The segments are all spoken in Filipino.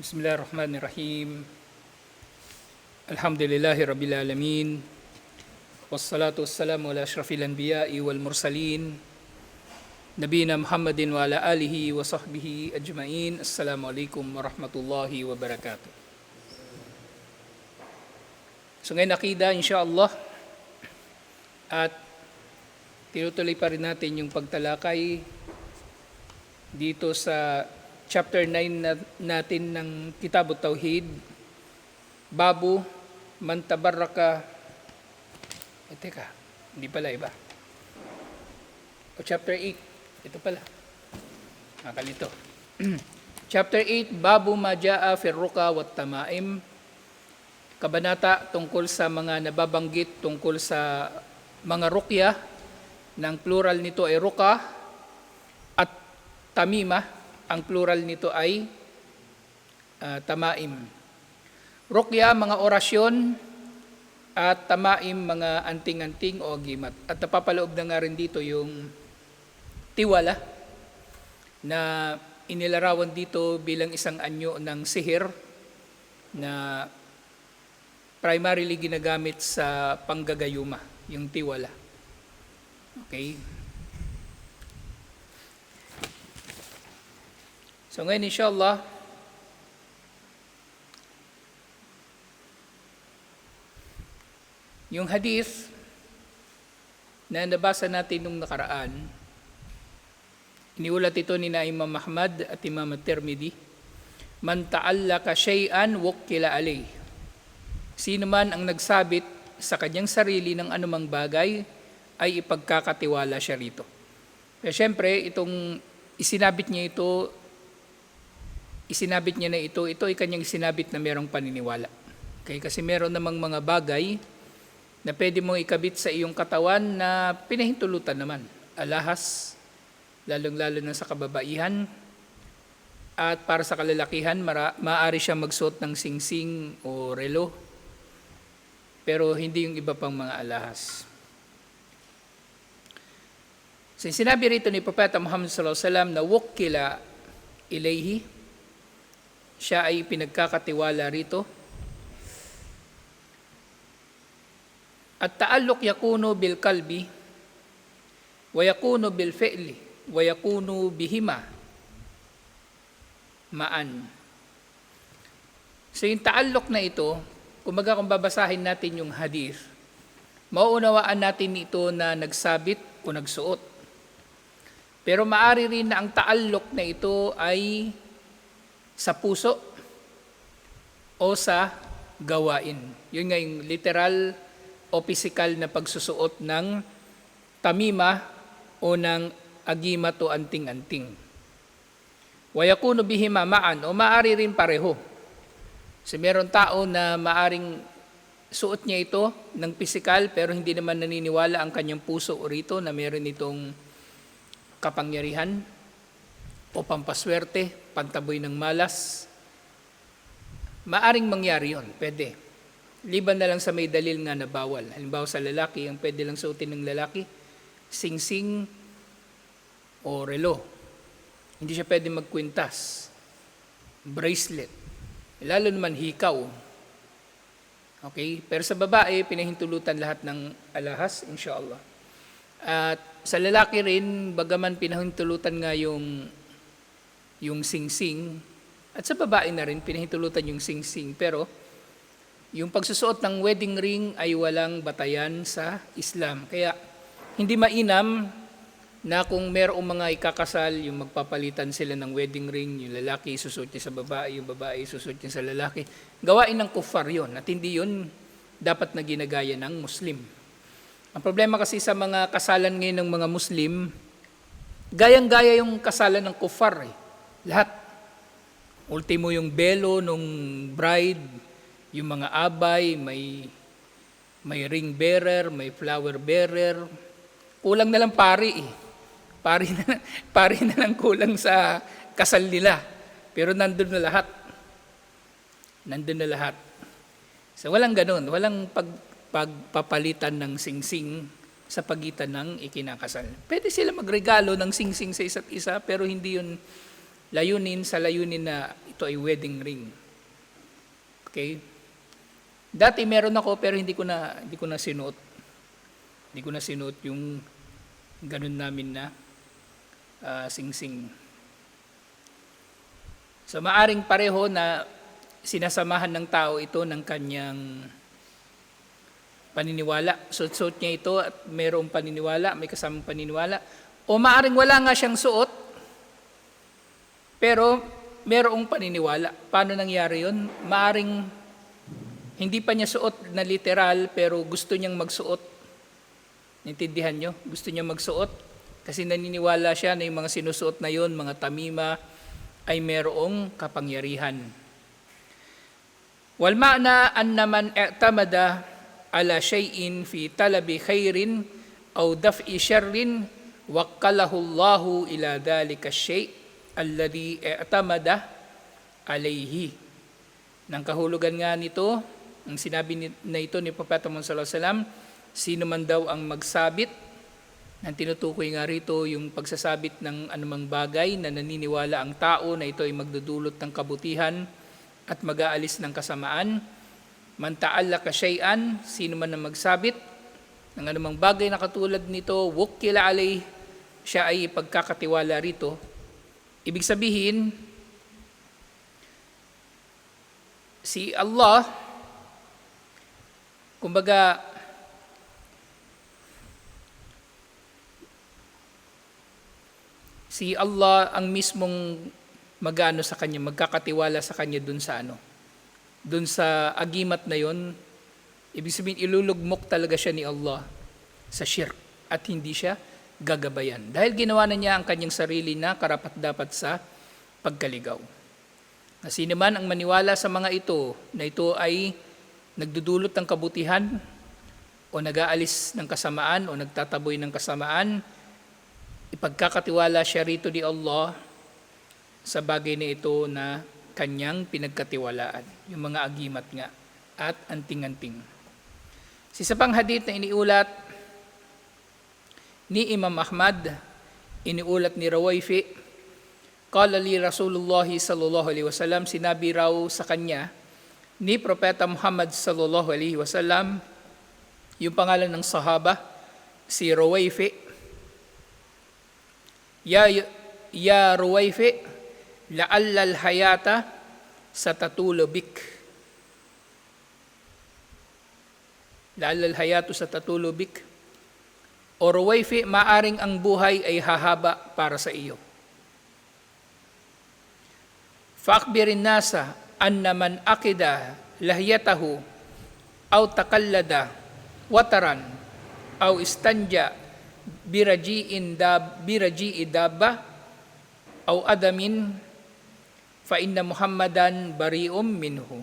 Bismillahirrahmanirrahim. Alhamdulillahi Rabbil Alamin. Wassalatu wassalamu ala ashrafil anbiya'i wal mursalin. Nabiyina Muhammadin wa ala alihi wa sahbihi ajma'in. Assalamualaikum warahmatullahi wabarakatuh. So ngayon akida insyaAllah at tinutuloy pa rin natin yung pagtalakay dito sa Chapter 9 natin ng Kitab Tauhid, Babu Man Tabarraka. Teka, hindi pala iba. O Chapter 8, ito pala. Nakalito. Chapter 8, Babu Ma Jaa Fir Ruqa Wat Tamaim. Kabanata tungkol sa mga nababanggit tungkol sa mga rukya, ng plural nito ay ruqa at tamima. Ang plural nito ay tamaim. Rukya, mga orasyon, at tamaim, mga anting-anting o agimat. At napapaloob na nga rin dito yung tiwala na inilarawan dito bilang isang anyo ng sihir na primarily ginagamit sa panggagayuma, yung tiwala. Okay? So ngayon inshallah, yung hadith na nabasa natin nung nakaraan, iniulat ito ni Imam Ahmad at Imam At-Tirmidhi. Man ta'allaka shay'an wukkila alayh. Sino man ang nagsabit sa kanyang sarili ng anumang bagay ay ipagkakatiwala siya rito. Kaya syempre, itong isinabit niya na ito ay kanyang isinabit na merong paniniwala. Okay? Kasi meron namang mga bagay na pwede mong ikabit sa iyong katawan na pinahintulutan naman. Alahas, lalong-lalo na sa kababaihan. At para sa kalalakihan, maaari siya magsuot ng singsing o relo. Pero hindi yung iba pang mga alahas. So sinabi rito ni Propeta Muhammad sallallahu alaihi wasallam na wukkila ilayhi, siya ay pinagkakatiwala rito. At ta'alluq yakunu bil kalbi wa yakunu bil fi'li wa yakunu bihima ma'an. So yung ta'alluq na ito, kung babasahin natin yung hadith, mauunawaan natin ito na nagsabit o nagsuot. Pero maari rin na ang ta'alluq na ito ay sa puso o sa gawain. Yun nga yung literal o physical na pagsusuot ng tamima o ng agimat o anting-anting. Wa yakunu bihima ma'an, o maari rin pareho. So meron tao na maaring suot niya ito ng physical pero hindi naman naniniwala ang kanyang puso o rito na meron itong kapangyarihan o pampaswerte, pantaboy ng malas. Maaring mangyari yon, pwede. Liban na lang sa may dalil nga na bawal. Halimbawa sa lalaki, ang pwede lang suotin ng lalaki, singsing o relo. Hindi siya pwede magkwintas, bracelet, lalo naman hikaw. Okay? Pero sa babae, pinahintulutan lahat ng alahas, inshallah. At sa lalaki rin, bagaman pinahintulutan nga yung singsing, at sa babae na rin pinahintulutan yung singsing, pero yung pagsusuot ng wedding ring ay walang batayan sa Islam. Kaya hindi mainam na kung merong mga ikakasal, yung magpapalitan sila ng wedding ring, yung lalaki susuot niya sa babae, yung babae susuot niya sa lalaki. Gawain ng kuffar yun, at hindi yun dapat na ginagaya ng Muslim. Ang problema kasi sa mga kasalan ngayon ng mga Muslim, gayang-gaya yung kasalan ng kuffar eh. Lahat. Ultimo yung belo nung bride, yung mga abay, may ring bearer, may flower bearer. Kulang na lang pari eh. Pari na lang kulang sa kasal nila. Pero nandun na lahat. So walang ganun. Walang pagpapalitan ng singsing sa pagitan ng ikinakasal. Pwede sila magregalo ng singsing sa isa't isa, pero hindi yun layunin sa layunin na ito ay wedding ring. Okay? Dati meron ako pero hindi ko na sinuot. Hindi ko na sinuot yung ganun namin na singsing. So maaring pareho na sinasamahan ng tao ito ng kanyang paniniwala. Suot niya ito at mayroong paniniwala, may kasamang paniniwala. O maaring wala nga siyang suot, pero mayroong paniniwala. Paano nangyari yun? Maaring hindi pa niya suot na literal, pero gusto niyang magsuot. Naintindihan niyo? Gusto niyang magsuot kasi naniniwala siya na yung mga sinusuot na yun, mga tamima, ay mayroong kapangyarihan. Wal ma'na anna man i'tamada ala shay'in fi talabi khairin aw daf'i syarrin wakkalahu Allahu ila dhalika syai' alladhi i'tamada alayhi. Nang kahulugan nga nito, ang sinabi na ito ni Propeta Muhammad sallallahu alaihi wasallam, sino man daw ang magsabit, ang tinutukoy nga rito yung pagsasabit ng anumang bagay na naniniwala ang tao na ito ay magdudulot ng kabutihan at mag-aalis ng kasamaan. Man ta'allaka syai'an, sino man ang magsabit ng anumang bagay na katulad nito, wukkila alay, siya ay pagkakatiwala rito. Ibig sabihin, si Allah, kumbaga, si Allah ang mismong magano sa kanya, magkakatiwala sa kanya dun sa dun sa agimat na yon. Ibig sabihin, ilulugmok talaga siya ni Allah sa shirk at hindi siya gagabayan. Dahil ginawa na niya ang kanyang sarili na karapat-dapat sa pagkaligaw. Sino man ang maniwala sa mga ito, na ito ay nagdudulot ng kabutihan o nag-aalis ng kasamaan o nagtataboy ng kasamaan, ipagkakatiwala siya rito ni Allah sa bagay na ito na kanyang pinagkatiwalaan, yung mga agimat nga at anting-anting. Sa isa pang hadith na iniulat ni Imam Ahmad, iniulat ni Rawayfi, qala li Rasulullah sallallahu alaihi wasallam, sinabi raw sa kanya ni Propeta Muhammad sallallahu alaihi wasallam, yung pangalan ng sahaba, si Rawayfi, Ya Ruwayfi, la'alla al-hayata satatulo bik. La'alla al-hayatu satatulo bik. O Ruwayfi, maaring ang buhay ay hahaba para sa iyo. Fa'akbirin nasa anna man akida lahiyatahu aw takallada wataran aw istanja biraji'i dabba aw adamin fa inna Muhammadan bari'um minhu.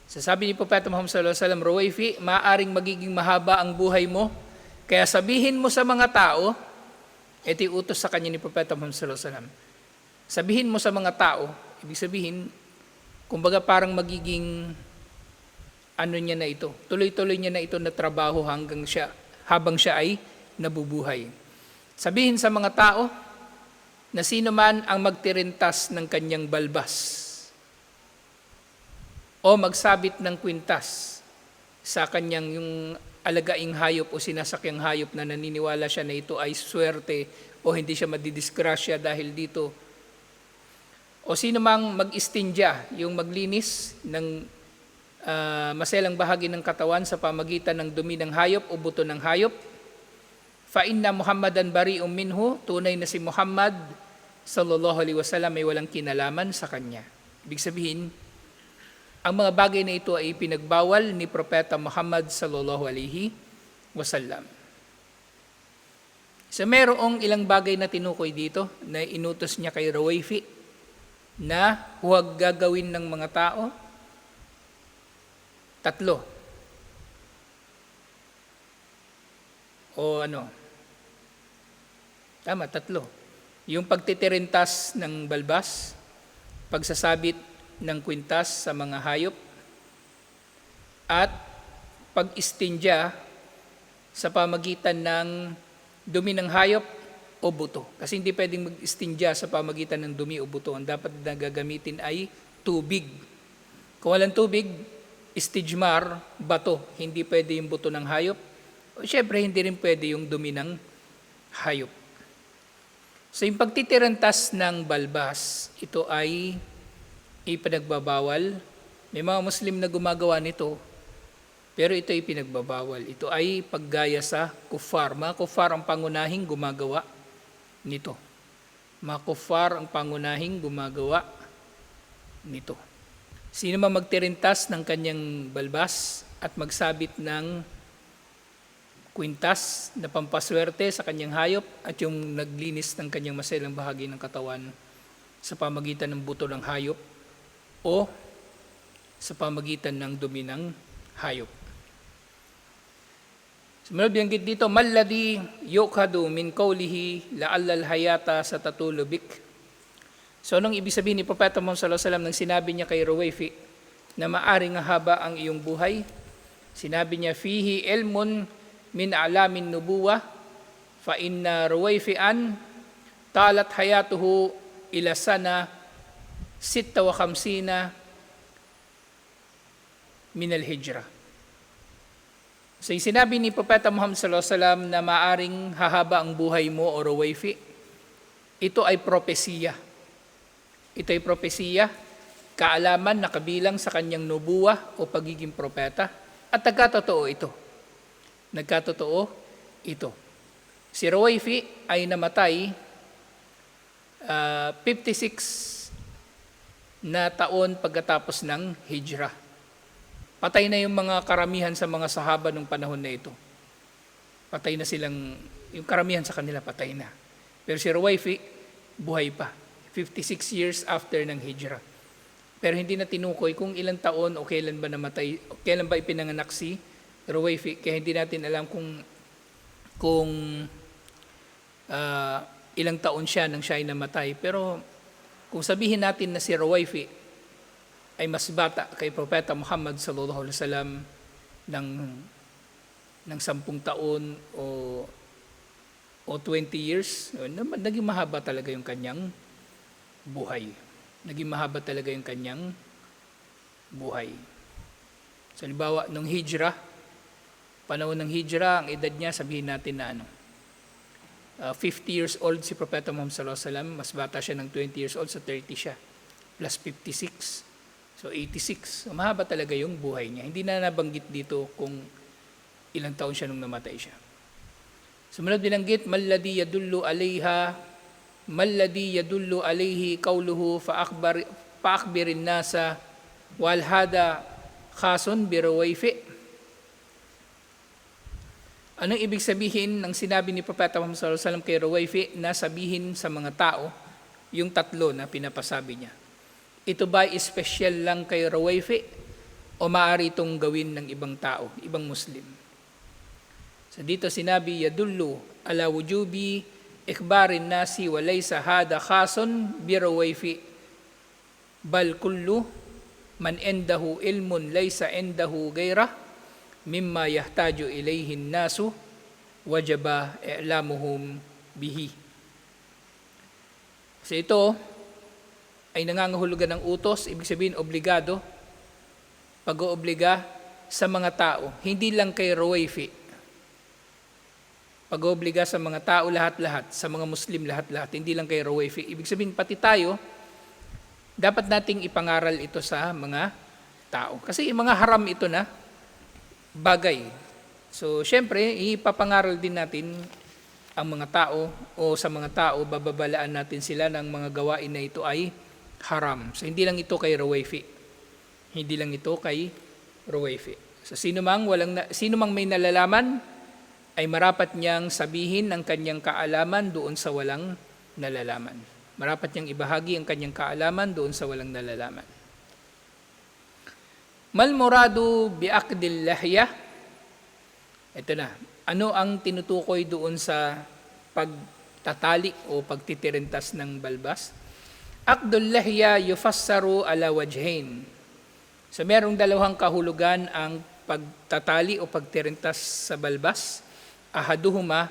Sasabi ni Propeta Muhammad sallallahu alaihi wasallam, Ruwayfi, maaring magiging mahaba ang buhay mo, kaya sabihin mo sa mga tao, ito yung utos sa kanya ni Propeta Muhammad sallallahu alaihi wasallam. Sabihin mo sa mga tao, ibig sabihin, kumbaga parang magiging niya na ito, tuloy-tuloy niya na ito na trabaho habang siya ay nabubuhay. Sabihin sa mga tao na sino man ang magtirintas ng kanyang balbas o magsabit ng kwintas sa kanyang yung alagaing hayop o sinasakyang hayop na naniniwala siya na ito ay swerte o hindi siya madidisgrasya dahil dito. O sino mang mag-istinja, yung maglinis ng maselang bahagi ng katawan sa pamagitan ng dumi ng hayop o buto ng hayop, fa inna Muhammadan bari'um minhu, tunay na si Muhammad sallallahu alaihi wasallam ay walang kinalaman sa kanya. Ibig sabihin, ang mga bagay na ito ay pinagbawal ni Propeta Muhammad sallallahu alaihi wasallam. So mayroong ilang bagay na tinukoy dito na inutos niya kay Rawayfi na huwag gagawin ng mga tao. 3. Tama, 3. Yung pagtitirintas ng balbas, pagsasabit ng kwintas sa mga hayop, at pag-istinja sa pamagitan ng dumi ng hayop o o buto. Kasi hindi pwedeng mag-istinja sa pamagitan ng dumi o buto. Ang dapat na gagamitin ay tubig. Kung walang tubig, istijmar, bato. Hindi pwede yung buto ng hayop. O syempre, hindi rin pwede yung dumi ng hayop. So yung pagtitirantas ng balbas, ito ay ipinagbabawal. May mga Muslim na gumagawa nito, pero ito ay pinagbabawal. Ito ay paggaya sa kuffar. Mga kuffar ang pangunahing gumagawa nito. Mga kuffar ang pangunahing gumagawa nito. Sino man magtirintas ng kanyang balbas at magsabit ng kwintas na pampaswerte sa kanyang hayop at yung naglinis ng kanyang maselang bahagi ng katawan sa pamagitan ng buto ng hayop o sa pamagitan ng dumi ng hayop. Sumunod binanggit dito, malladhi yukhadu min qawlihi la'allal hayata sa tatulubik. So anong ibig sabihin ni Propeta Muhammad sallallahu alaihi wasallam nang sinabi niya kay Ruwayfi na maaring haba ang iyong buhay? Sinabi niya, fihi ilmun min alamin nubuwa fa inna Ruwayfi'an talat hayatuhu ila sana 56 min al-hijrah. So yung sinabi ni Propeta Muhammad sallallahu alaihi wasallam na maaring hahaba ang buhay mo o Ruwayfi, ito ay propesiya. Ito ay propesiya, kaalaman na kabilang sa kanyang nubuwa o pagiging propeta. At nagkatotoo ito. Nagkatotoo ito. Si Ruwayfi ay namatay 56 na taon pagkatapos ng hijrah. Patay na yung mga karamihan sa mga sahaba nung panahon na ito. Patay na silang, yung karamihan sa kanila patay na. Pero si Ruwayfi, buhay pa. 56 years after ng hijrah. Pero hindi na tinukoy kung ilang taon o kailan ba namatay, o kailan ba ipinanganak si Ruwayfi. Kaya hindi natin alam kung ilang taon siya nang siya ay namatay. Pero kung sabihin natin na si Ruwayfi ay mas bata kay Propeta Muhammad sallallahu alaihi wasallam ng 10 taon o 20 years, naging mahaba talaga yung kanyang buhay. Naging mahaba talaga yung kanyang buhay. So, halimbawa, nung hijrah, panahon ng hijrah, ang edad niya, sabihin natin na 50 years old si Propeta Muhammad sallallahu alaihi wasallam, mas bata siya ng 20 years old, so 30 siya. Plus 56. So 86, mahaba talaga yung buhay niya. Hindi na nabanggit dito kung ilang taon siya nung namatay siya. Sumunod binanggit, malladhi yadullu alayhi qawluhu fa'akhbirin nasa wal hada khasun bi Ruwayfi. Anong ibig sabihin ng sinabi ni Propeta Muhammad sallallahu alaihi wasallam kay Ruwayfi na sabihin sa mga tao yung tatlo na pinapasabi niya? Ito ba espesyal lang kay Ruwayfi o maaari itong gawin ng ibang tao, ibang Muslim? So dito sinabi, yadullu ala wujubi ikhbarin nasi wa laysa hada khasun bi Ruwayfi bal kullu man indahu ilmun laysa indahu gairah mimma yahtaju ilayhi nasu wajaba i'lamuhum bihi. So ito ay nangangahulugan ng utos, ibig sabihin obligado, pag-oobliga sa mga tao, hindi lang kay Ruwayfi. Pag-oobliga sa mga tao lahat-lahat, sa mga Muslim lahat-lahat, hindi lang kay Ruwayfi. Ibig sabihin pati tayo, dapat nating ipangaral ito sa mga tao. Kasi mga haram ito na bagay. So syempre, ipapangaral din natin ang mga tao o sa mga tao, bababalaan natin sila ng mga gawain na ito ay haram. So hindi lang ito kay Ruwayfi. Hindi lang ito kay Ruwayfi. So sino mang may nalalaman ay marapat niyang sabihin ang kanyang kaalaman doon sa walang nalalaman. Marapat niyang ibahagi ang kanyang kaalaman doon sa walang nalalaman. Mal muradu bi aqdil lahya. Ito na. Ano ang tinutukoy doon sa pagtatali o pagtitirintas ng balbas? Aqdul lahya yufassaru ala wajhain. So merong dalawang kahulugan ang pagtatali o pagtirintas sa balbas. Ahaduhuma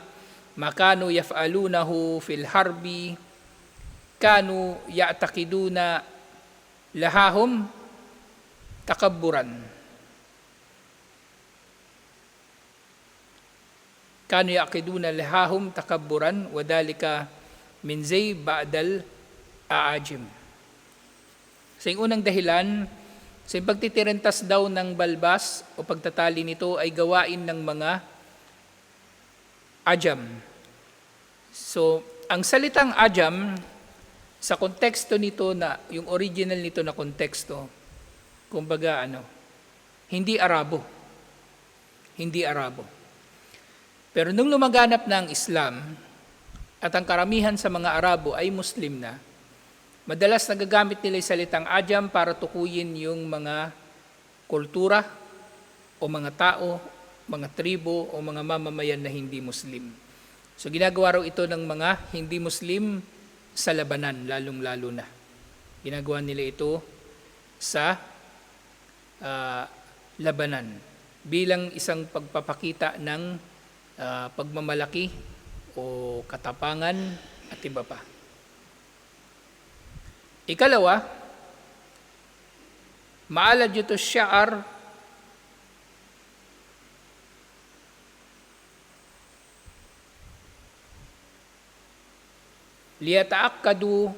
makanu yaf'alunahu fil harbi, kanu ya'taqiduna lahahum takabburan. Kanu ya'qiduna lahahum takabburan, wadhalika min zay ba'dal aajim. Sa unang dahilan, sa pagtitirentas daw ng balbas o pagtatali nito ay gawain ng mga Ajam. So, ang salitang Ajam, sa konteksto nito na, yung original nito na konteksto, kumbaga hindi Arabo. Hindi Arabo. Pero nung lumaganap na ang Islam, at ang karamihan sa mga Arabo ay Muslim na, madalas nagagamit nila yung salitang Ajam para tukuyin yung mga kultura o mga tao, mga tribo o mga mamamayan na hindi Muslim. So ginagawa raw ito ng mga hindi Muslim sa labanan, lalong-lalo na. Ginagawa nila ito sa labanan bilang isang pagpapakita ng pagmamalaki o katapangan at iba pa. Ikalawa, maalad yuto sya'ar liyata'akkadu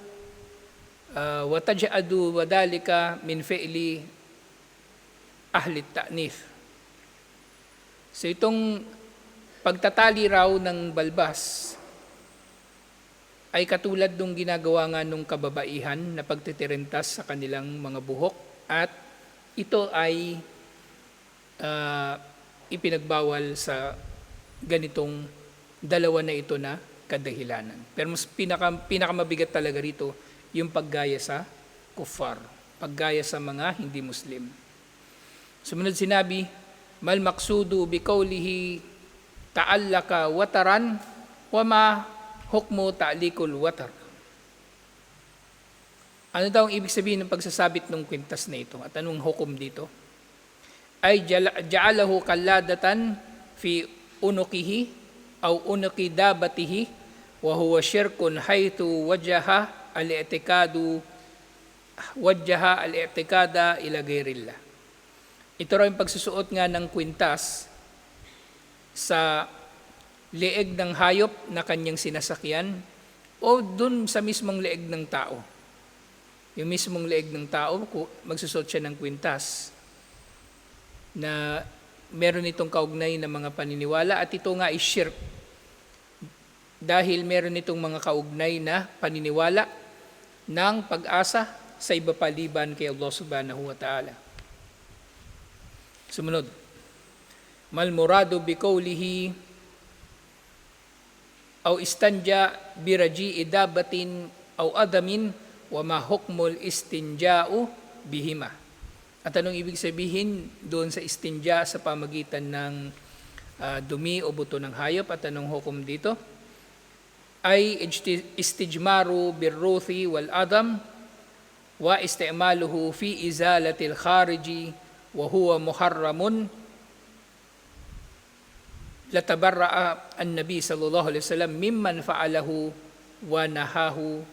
wa taj'adu wa dhalika min fi'li ahli ta'nif. So itong pagtatali raw ng balbas ay katulad nung ginagawa nga nung kababaihan na pagtitirentas sa kanilang mga buhok, at ito ay ipinagbawal sa ganitong dalawa na ito na kadahilanan. Pero mas pinakamabigat talaga rito yung paggaya sa kuffar, paggaya sa mga hindi Muslim. Sumunod sinabi, mal maqsudu bi qawlihi ta'allaka wataran wa ma hukmu ta'likul watar. Ano daw ang ibig sabihin ng pagsasabit ng kwintas na ito at anong hukom dito? Ay ja'alahu kalladatan fi unukihi aw unuki dabatihi wa huwa syirkun haythu wajjaha al-i'tikada ila ghairillah. Ito raw yung pagsusuot nga ng kwintas sa leeg ng hayop na kanyang sinasakyan o dun sa mismong leeg ng tao. Yung mismong leeg ng tao, magsusuot siya ng kwintas na meron itong kaugnay na mga paniniwala, at ito nga ay shirk dahil meron itong mga kaugnay na paniniwala ng pag-asa sa iba paliban kay Allah subhanahu wa ta'ala. Sumunod, mal muradu bi qawlihi aw istanja bi raji'i dabatin aw adamin wa ma hukmul istinja'u bihima. At anong ibig sabihin doon sa istinja sa pamagitan ng dumi o buto ng hayop, at anong hukom dito? Ay istijmaru birruthi wal adam wa isti'maluhu fi izalatil khariji wa huwa muharramun latabarra'a an-nabi sallallahu alaihi wasallam mimman fa'alahu wa nahahu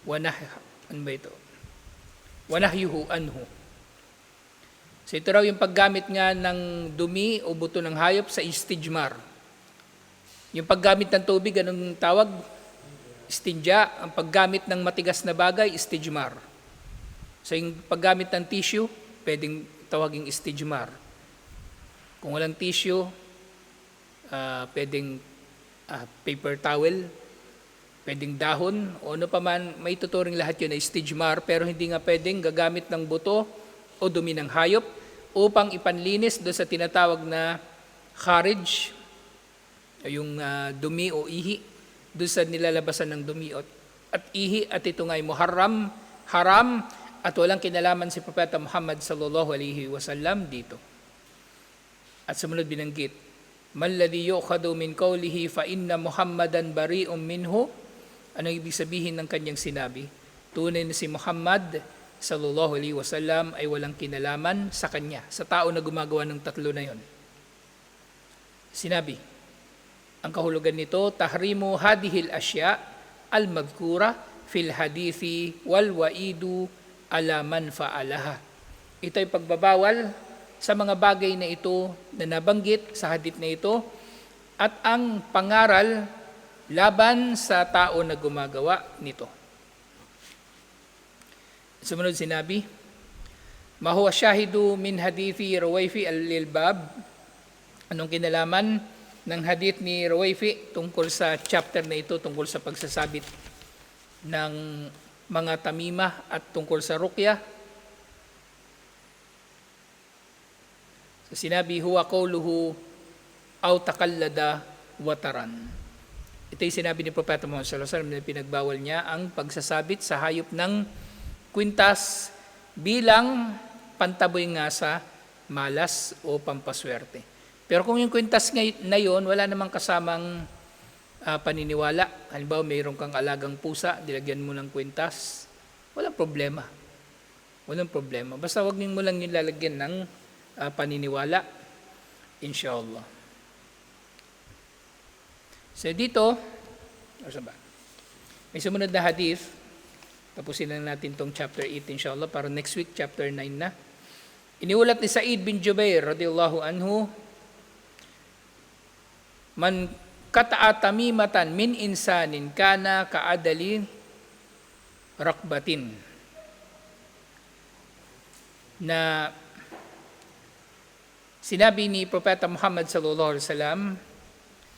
wa nahyuhu anhu. So ito raw yung paggamit nga ng dumi o buto ng hayop sa istijmar. Yung paggamit ng tubig, anong tawag? Istinja. Ang paggamit ng matigas na bagay, istijmar. So yung paggamit ng tissue, pwedeng tawaging istijmar. Kung walang tissue, pwedeng paper towel, pwedeng dahon, o ano pa man, may tuturing lahat yun na istijmar, pero hindi nga pwedeng gagamit ng buto o dumi ng hayop upang ipanlinis doon sa tinatawag na kharij, yung dumi o ihi, doon sa nilalabasan ng dumi at ihi, at ito nga ay muharram, haram, at walang kinalaman si Propeta Muhammad sallallahu alaihi wasallam dito. At sumunod binanggit, man ladhi yu'khadu min qawlihi fa inna Muhammadan bari'un minhu. Anong ibig sabihin ng kanyang sinabi? Tunay na si Muhammad sallallahu alaihi wasallam ay walang kinalaman sa kanya, sa tao na gumagawa ng tatlo na yon. Sinabi, Ang kahulugan nito, tahrimu hadihil asya al-madhkura fil hadithi wal waidu ala man fa'alaha. Ito ay pagbabawal sa mga bagay na ito na nabanggit sa hadith na ito at ang pangaral laban sa tao na gumagawa nito. Sumunod sinabi, ma huwa syahidu min hadithi Ruwayfi al-Lilbab. Anong kinalaman ng hadith ni Ruwayfi tungkol sa chapter na ito, tungkol sa pagsasabit ng mga tamimah at tungkol sa ruqya? So, sinabi, huwa qawluhu aw takallada wataran. Ito yung sinabi ni Propeta Muhammad sallallahu alaihi wasallam na pinagbawal niya ang pagsasabit sa hayop ng kwintas bilang pantaboy nga sa malas o pampaswerte. Pero kung yung kwintas na yon, wala namang kasamang paniniwala. Halimbawa, mayroon kang alagang pusa, dilagyan mo ng kwintas, walang problema. Walang problema. Basta wag mo lang yung lalagyan ng paniniwala, inshallah. So dito, may sumunod na hadith. Tapusin na natin tong chapter 8 inshallah para next week chapter 9 na. Iniulat ni Sa'id bin Jubair radhiyallahu anhu, man kata'a tamimatan min insanin kana ka'adali rakbatin. Na sinabi ni Propeta Muhammad sallallahu alaihi wasallam,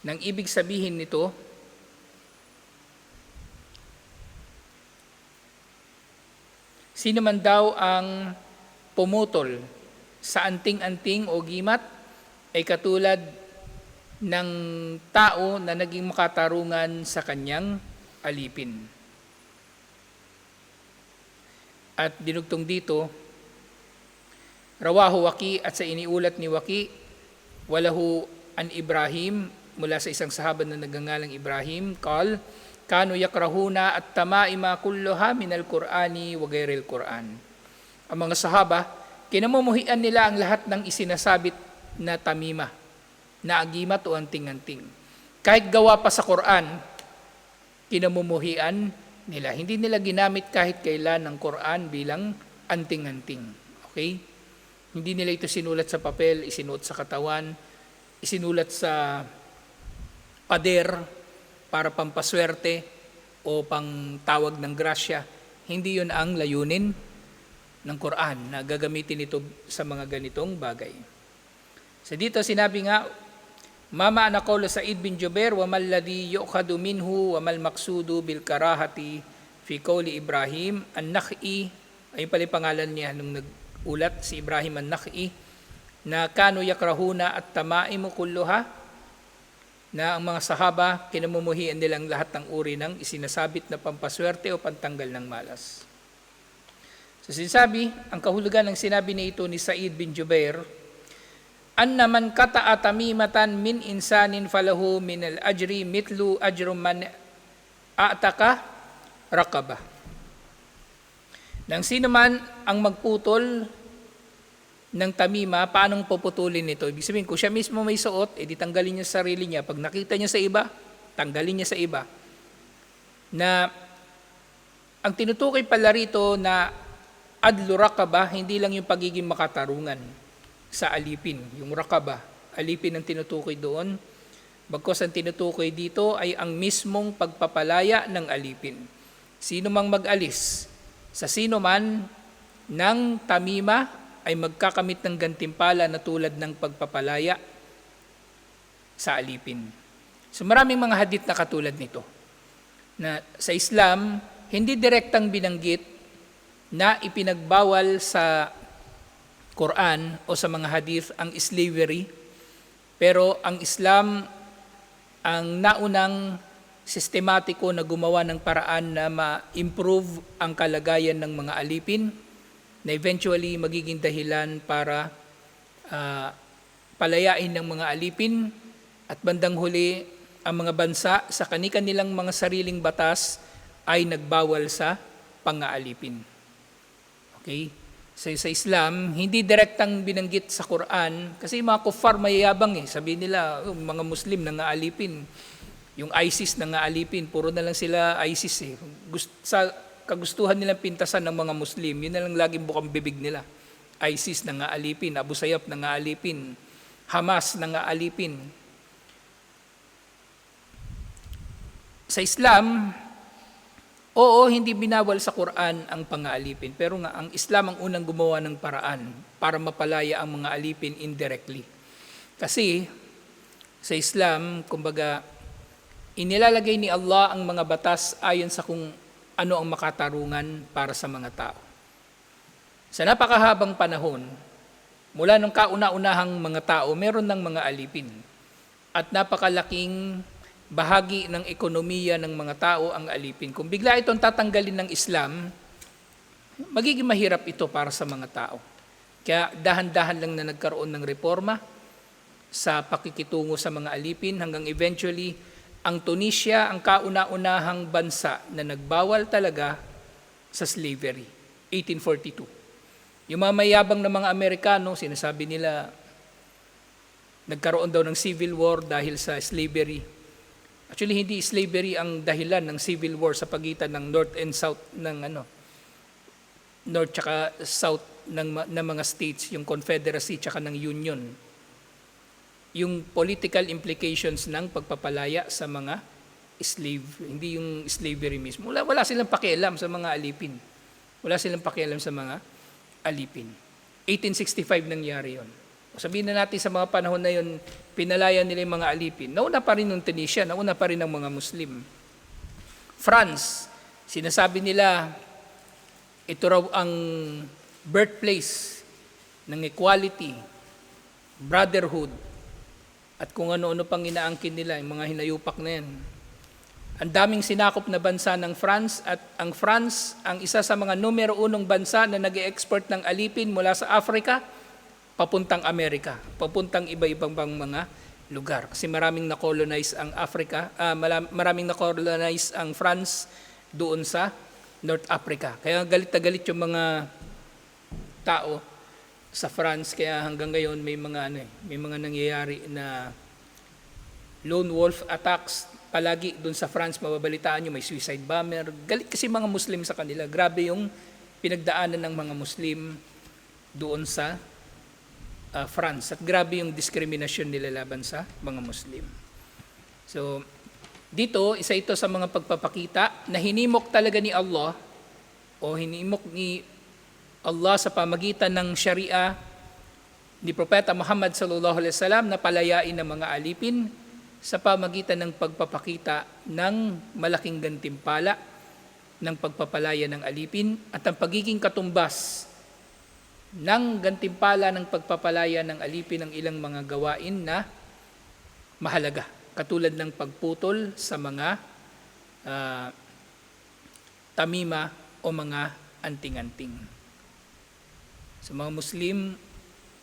nang ibig sabihin nito, sino man daw ang pumutol sa anting-anting o gimat ay katulad ng tao na naging makatarungan sa kanyang alipin. At dinugtong dito, rawahu Waki, at sa iniulat ni Waki, walahu an Ibrahim, mula sa isang sahaba na nagngangalang Ibrahim, qal, kanu yakrahuna at tamaima kulluha minal Qur'ani wa ghairil Qur'an. Ang mga sahaba, kinamumuhian nila ang lahat ng isinasabit na tamima, na agimat o anting-anting. Kahit gawa pa sa Qur'an, kinamumuhian nila. Hindi nila ginamit kahit kailan ng Qur'an bilang anting-anting. Okay? Hindi nila ito sinulat sa papel, isinuot sa katawan, isinulat sa pader, para pampaswerte o pang tawag ng grasya. Hindi yun ang layunin ng Quran na gagamitin ito sa mga ganitong bagay. So dito sinabi nga, mama na qawla Sa'id bin Jubair wa mal ladhi yu'khadu minhu wa mal maqsudu bil karahati fi qawli Ibrahim an-Nakhi, ayun pala yung pangalan niya nung nag-ulat, si Ibrahim an-Nakhi, na kanu yakrahuna at tamaimu kulluha, na ang mga sahaba, kinamumuhian nilang lahat ng uri ng isinasabit na pampaswerte o pantanggal ng malas. So sinasabi, ang kahulugan ng sinabi ni ito ni Sa'id bin Jubair, anna man kata'a tamimatan min insanin falahu min al-ajri mitlu ajrum man a'taka raqabah. Nang sino man ang magputol ng tamima, paanong puputulin nito? Ibig sabihin, kung siya mismo may suot, edi tanggalin niya sa sarili niya. Pag nakita niya sa iba, tanggalin niya sa iba. Na ang tinutukoy pala rito na adlu raqabah, hindi lang yung pagiging makatarungan sa alipin. Yung raqabah, alipin ang tinutukoy doon. Bagkos ang tinutukoy dito ay ang mismong pagpapalaya ng alipin. Sino mang mag-alis sa sino man ng tamima ay magkakamit ng gantimpala na tulad ng pagpapalaya sa alipin. So maraming mga hadith na katulad nito. Na sa Islam, hindi direktang binanggit na ipinagbawal sa Quran o sa mga hadith ang slavery, pero ang Islam ang naunang sistematiko na gumawa ng paraan na ma-improve ang kalagayan ng mga alipin, na eventually magiging dahilan para palayain ng mga alipin at bandang huli ang mga bansa sa kani-kanilang mga sariling batas ay nagbawal sa pang-aalipin. Okay? Sa Islam, hindi direktang binanggit sa Quran kasi yung mga kuffar mayayabang Sabi nila, mga Muslim nangaalipin. Yung ISIS nangaalipin, puro na lang sila ISIS sa kagustuhan nilang pintasan ng mga Muslim, yun na lang laging bukang bibig nila. ISIS nangaalipin, Abu Sayyaf nangaalipin, Hamas nangaalipin. Sa Islam, oo, hindi binawal sa Quran ang pang-aalipin. Pero nga, ang Islam ang unang gumawa ng paraan para mapalaya ang mga alipin indirectly. Kasi, sa Islam, kumbaga, inilalagay ni Allah ang mga batas ayon sa kung ano ang makatarungan para sa mga tao. Sa napakahabang panahon, mula nung kauna-unahang mga tao, meron ng mga alipin. At napakalaking bahagi ng ekonomiya ng mga tao ang alipin. Kung bigla itong tatanggalin ng Islam, magiging mahirap ito para sa mga tao. Kaya dahan-dahan lang na nagkaroon ng reforma sa pakikitungo sa mga alipin hanggang eventually, ang Tunisia ang kauna-unahang bansa na nagbawal talaga sa slavery, 1842. Yung mga mayabang na mga Amerikano, sinasabi nila, nagkaroon daw ng civil war dahil sa slavery. Actually, hindi slavery ang dahilan ng civil war sa pagitan ng North and South ng North tsaka South ng mga states, yung Confederacy tsaka ng Union. Yung political implications ng pagpapalaya sa mga slave, hindi yung slavery mismo. Wala silang pakialam sa mga alipin. Wala silang pakialam sa mga alipin. 1865 nangyari yon. Sabihin na natin sa mga panahon na yon, pinalaya nila yung mga alipin. Nauna pa rin ng Tunisia, nauna pa rin ng mga Muslim. France, sinasabi nila, ito raw ang birthplace ng equality, brotherhood, at kung ano-ano pang inaangkin nila, yung mga hinayupak na yan. Ang daming sinakop na bansa ng France at ang France ang isa sa mga numero 1 bansa na nag-export ng alipin mula sa Africa papuntang Amerika, papuntang iba-ibang mga lugar. Kasi maraming na-colonize ang Africa, maraming na-colonize ang France doon sa North Africa. Kaya galit na galit yung mga tao sa France, kaya hanggang ngayon may mga nangyayari na lone wolf attacks. Palagi doon sa France, mababalitaan nyo, may suicide bomber. Galit kasi mga Muslim sa kanila. Grabe yung pinagdaanan ng mga Muslim doon sa France. At grabe yung diskriminasyon nila laban sa mga Muslim. So, dito, isa ito sa mga pagpapakita na hinimok talaga ni Allah o hinimok ni Allah sa pamagitan ng Sharia ni Propeta Muhammad sallallahu alaihi wasallam na palayain ng mga alipin sa pamagitan ng pagpapakita ng malaking gantimpala ng pagpapalaya ng alipin at ang pagiging katumbas ng gantimpala ng pagpapalaya ng alipin ng ilang mga gawain na mahalaga, katulad ng pagputol sa mga tamima o mga anting-anting. Sa mga Muslim,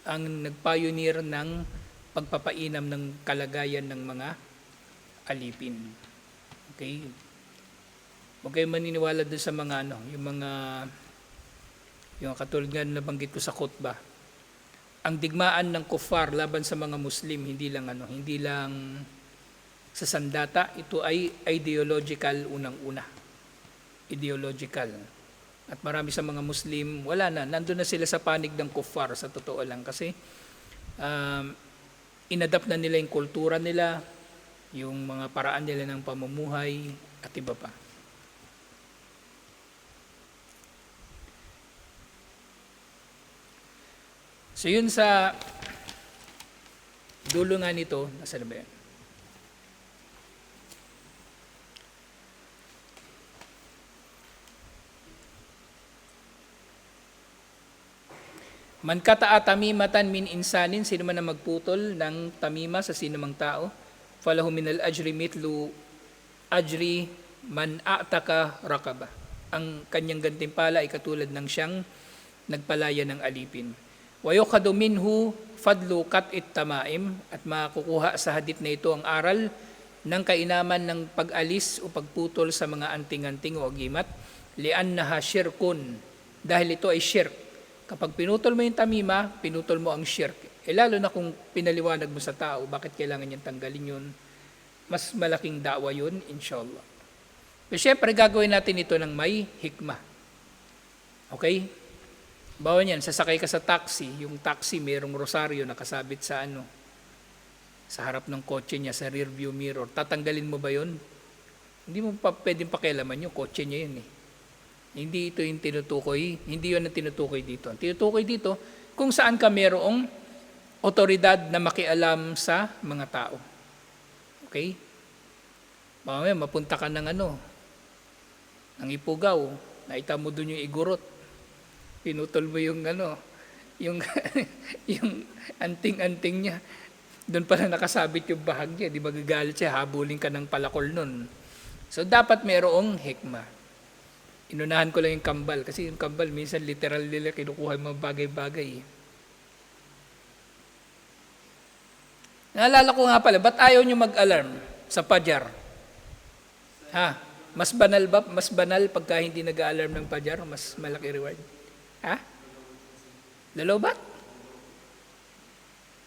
ang nagpioneer ng pagpapainam ng kalagayan ng mga alipin. Okay? Huwag kayong maniniwala doon sa mga yung katulad nga nabanggit ko sa khutbah. Ang digmaan ng kuffar laban sa mga Muslim, hindi lang sa sandata, ito ay ideological unang-una. Ideological. At marami sa mga Muslim, nandun na sila sa panig ng kuffar sa totoo lang kasi inadapt na nila yung kultura nila, yung mga paraan nila ng pamumuhay, at iba pa. So yun sa dulo nga nito, nasaan ba yan? Man kata'a tamimatan min insanin, sino man na magputol ng tamima sa sinumang tao, falahu minal ajri mitlu ajri man a'taka rakaba. Ang kanyang gantimpala ay katulad ng siyang nagpalaya ng alipin. Wa yukhadu minhu fadlu qat'it tamaim, at makukuha sa hadith na ito ang aral ng kainaman ng pag-alis o pagputol sa mga anting-anting o agimat, li'annaha syirkun, dahil ito ay shirk. Kapag pinutol mo yung tamima, pinutol mo ang shirk. Lalo na kung pinaliwanag mo sa tao, bakit kailangan niyang tanggalin yun, mas malaking dawa yun, inshallah. Pero syempre, gagawin natin ito ng may hikmah. Okay? Bawa niyan, sasakay ka sa taxi, yung taxi mayroong rosaryo nakasabit sa sa harap ng kotse niya, sa rear view mirror. Tatanggalin mo ba yun? Hindi mo pa pwedeng pakialaman yung kotse niya yun eh. Hindi ito yung tinutukoy, hindi yun ang tinutukoy dito. Ang tinutukoy dito, kung saan ka mayroong otoridad na makialam sa mga tao. Okay? Mamaya mapunta ka ng ng Ipugaw, nakita mo dun yung igurot. Pinutol mo yung yung yung anting-anting niya. Doon pala nakasabit yung bahag niya, di ba gagalit siya, habulin ka ng palakol nun. So dapat mayroong hikmah. Inunahan ko lang yung kambal kasi yung kambal minsan literal nila kinukuha yung mga bagay-bagay. Naalala ko nga pala, ba't ayaw nyo mag-alarm sa pajar? Ha? Mas banal ba? Mas banal pagka hindi nag-alarm ng pajar? Mas malaki reward? Ha? Lalobat?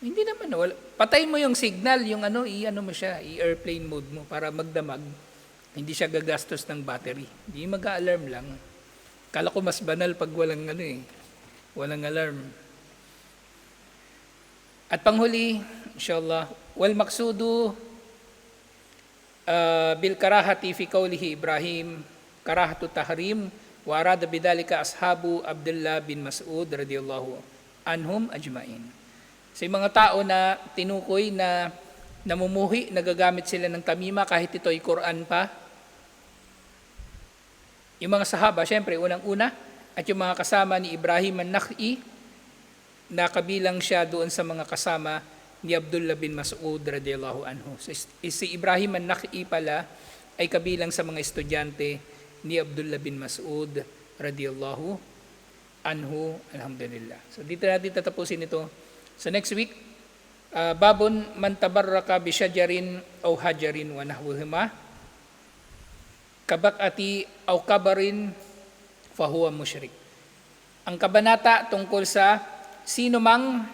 Hindi naman. Patayin mo yung signal, yung mo siya, i-airplane mode mo para magdamag. Hindi siya gagastos ng battery. Hindi mag-alarm lang. Kala ko mas banal pag walang walang alarm. At panghuli, inshallah, wal maqsudu bil karahati fi qawlihi Ibrahim karahatu tahrim wa arada bidalika ashabu Abdullah bin Mas'ud radhiyallahu anhum ajmain. Sa mga tao na tinukoy na namumuhi, nagagamit sila ng tamima kahit ito ay Quran pa. Yung mga sahaba, syempre, unang-una, at yung mga kasama ni Ibrahim an-Nakhi, na kabilang siya doon sa mga kasama ni Abdullah bin Mas'ud radhiyallahu anhu. So, si Ibrahim an-Nakhi pala ay kabilang sa mga estudyante ni Abdullah bin Mas'ud radhiyallahu anhu. Alhamdulillah. So dito natin tatapusin ito. So next week, babun man tabarraka bi syajarin aw hajarin wa nahwihima kabakati aw kabarin fahuwa musyrik. Ang kabanata tungkol sa sino mang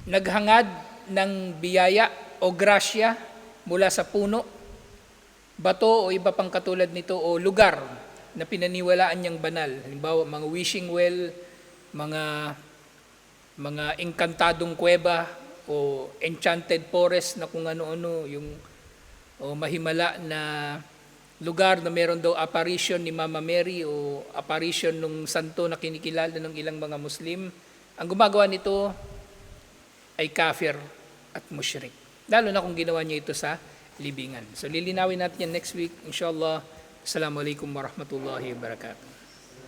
naghangad ng biyaya o grasya mula sa puno, bato o iba pang katulad nito o lugar na pinaniwalaan niyang banal. Halimbawa, mga wishing well, mga engkantadong kuweba o enchanted forest na kung ano-ano, o mahimala na lugar na meron daw apparition ni Mama Mary o apparition ng santo na kinikilala ng ilang mga Muslim. Ang gumagawa nito ay kafir at musyrik. Lalo na kung ginawa niya ito sa libingan. So lilinawin natin yan next week. Inshallah. Assalamualaikum warahmatullahi wabarakatuh.